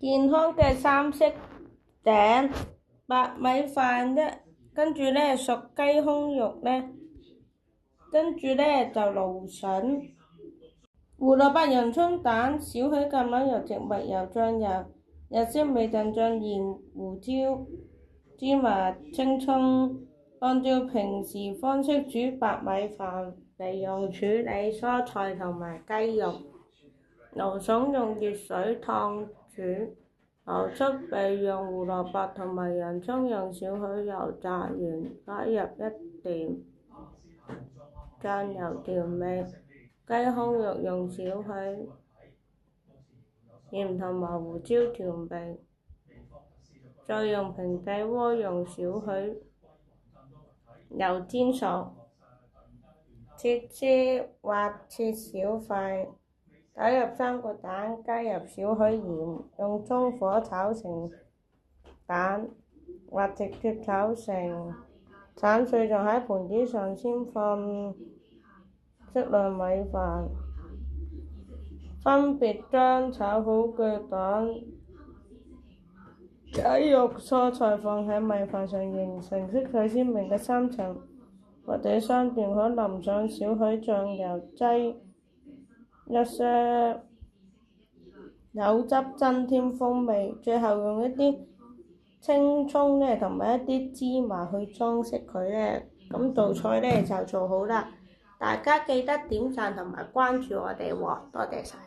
健康嘅三色餅，白米飯啫，跟住咧熟雞胸肉咧，跟住咧就蘆筍、胡蘿蔔、洋葱、蛋、少許橄欖油、植物油、醬油、日式味噌醬、鹽、胡椒、芝麻、青葱。按照平時方式煮白米飯，利用處理蔬菜同埋雞肉。蘆筍用熱水燙煮，牛膝備用胡蘿蔔同埋洋葱用少許油炸完，加入一點醬油調味。雞胸肉用少許鹽同埋胡椒調味，再用平底鍋用少許油煎熟，切絲或切小塊，打入3個蛋，加入少許鹽，用中火炒成蛋，或直接炒成散碎，仲喺盤子上先放適量米飯，分別將炒好嘅蛋、雞肉、蔬菜放喺米飯上，形成色彩鮮明嘅3層或者3段，可淋上少許醬油，擠一些柚汁增添風味，最後用一啲青葱同埋一啲芝麻去裝飾佢咧，咁道菜咧就做好啦。大家記得點讚同埋關注我哋喎，多謝晒。